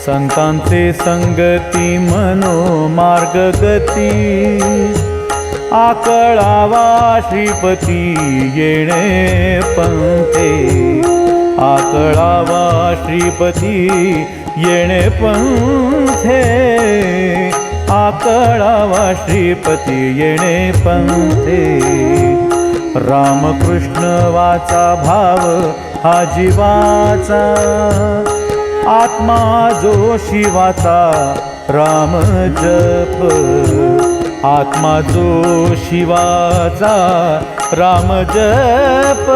संतांचे संगती मनोमार्गगती आकळावा श्रीपती येणे पंथे आकळावा श्रीपती येणे पंथे आकळावा श्रीपती येणे पंथे रामकृष्ण वाचा भाव हा जीवाचा आत्मा जो शिवाचा राम जप आत्मा जो शिवाचा राम जप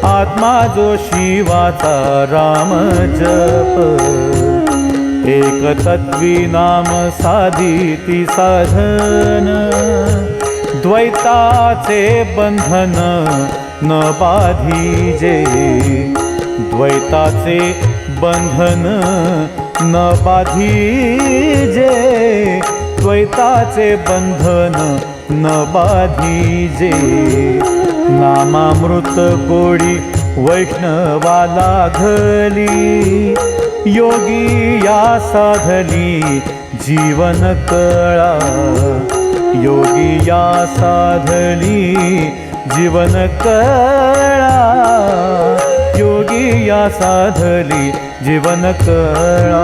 आत्मा जो शिवाचा राम जप एक तत्वी नाम साधिती साधन द्वैताचे बंधन न बाधिजे द्वैताचे बंधन न बाधिजे द्वैताचे बंधन न बाधिजे नामामृत गोडी वैष्णवाला घली योगी या साधली जीवन कळा योगी या साधली जीवन कळा योगी या साधली जीवन कळा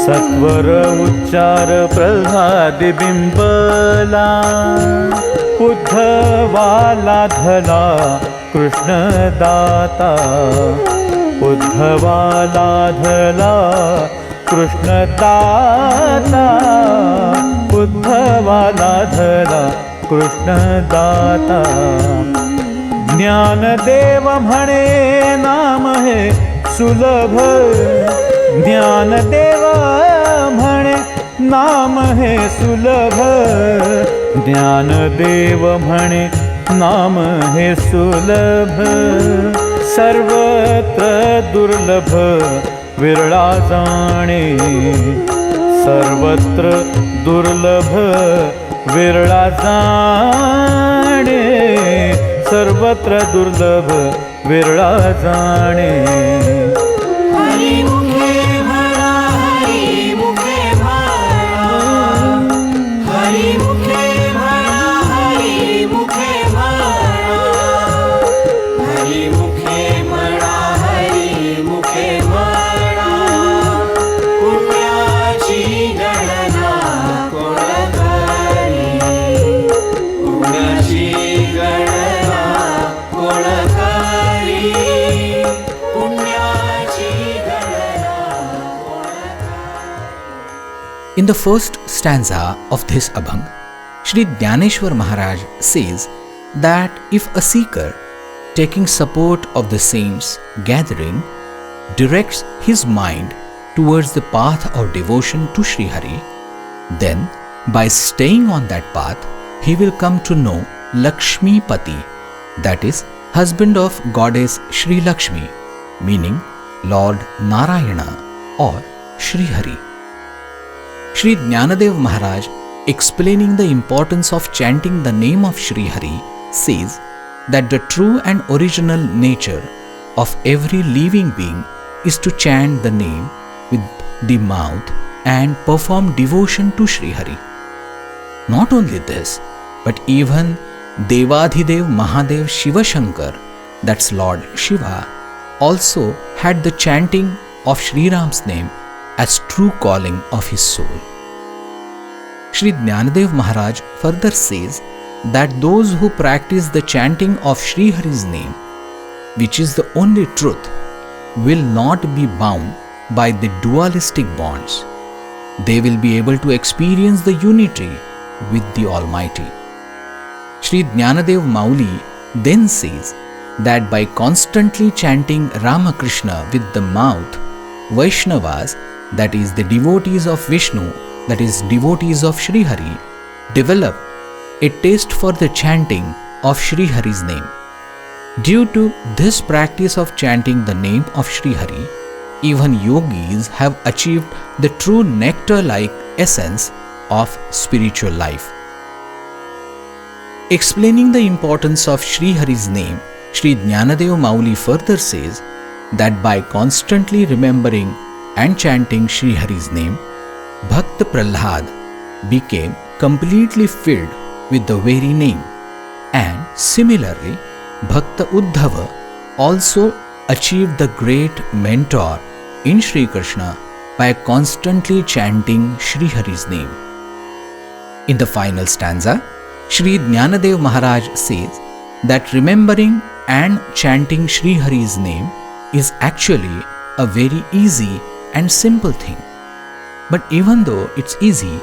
सत्वर उच्चार प्रल्हाद बिंबला उद्धवाला धला कृष्णदाता उद्धवाला धला कृष्णदाता उद्धवाला धला कृष्णदाता ज्ञानदेव म्हणे नाम हे सुलभ ज्ञानदेव म्हणे नाम हे सुलभ ज्ञानदेव म्हणे नाम हे सुलभ सर्वत्र दुर्लभ विरळा जाणे सर्वत्र दुर्लभ विरळा जाणे सर्वत्र दुर्लभ विरळा जाणे In the first stanza of this Abhang, Sri Dhyaneshwar Maharaj says that if a seeker, taking support of the saints gathering, directs his mind towards the path of devotion to Sri Hari, then by staying on that path, he will come to know Lakshmi Pati, that is, husband of goddess Sri Lakshmi, meaning Lord Narayana or Sri Hari. Sri Jnanadev Maharaj, explaining the importance of chanting the name of Sri Hari, says that the true and original nature of every living being is to chant the name with the mouth and perform devotion to Sri Hari. Not only this, but even Devadhidev Mahadev Shiva Shankar, that's Lord Shiva, also had the chanting of Sri Ram's name as true calling of his soul. Sri Jnanadev Maharaj further says that those who practice the chanting of Sri Hari's name, which is the only truth, will not be bound by the dualistic bonds. They will be able to experience the unity with the Almighty. Sri Jnanadev Mauli then says that by constantly chanting Ramakrishna with the mouth, Vaishnavas, that is the devotees of Vishnu, that is devotees of Sri Hari, develop a taste for the chanting of Sri Hari's name. Due to this practice of chanting the name of Sri Hari, even yogis have achieved the true nectar-like essence of spiritual life. Explaining the importance of Sri Hari's name, Sri Jnanadev Mauli further says that by constantly remembering and chanting Sri Hari's name, Bhakt Prahlad became completely filled with the very name. And similarly, Bhakta Uddhava also achieved the great mentor in Sri Krishna by constantly chanting Sri Hari's name. In the final stanza, Sri Jnanadev Maharaj says that remembering and chanting Sri Hari's name is actually a very easy and simple thing. But even though it's easy,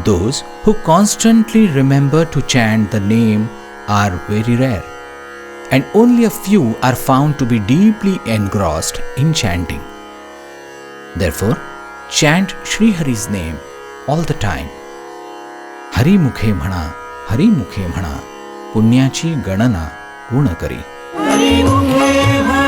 those who constantly remember to chant the name are very rare, and only a few are found to be deeply engrossed in chanting. Therefore, chant Sri Hari's name all the time. Hari मुखे म्हणा पुण्याची गणना गुण करी. हरी मुखे म्हणा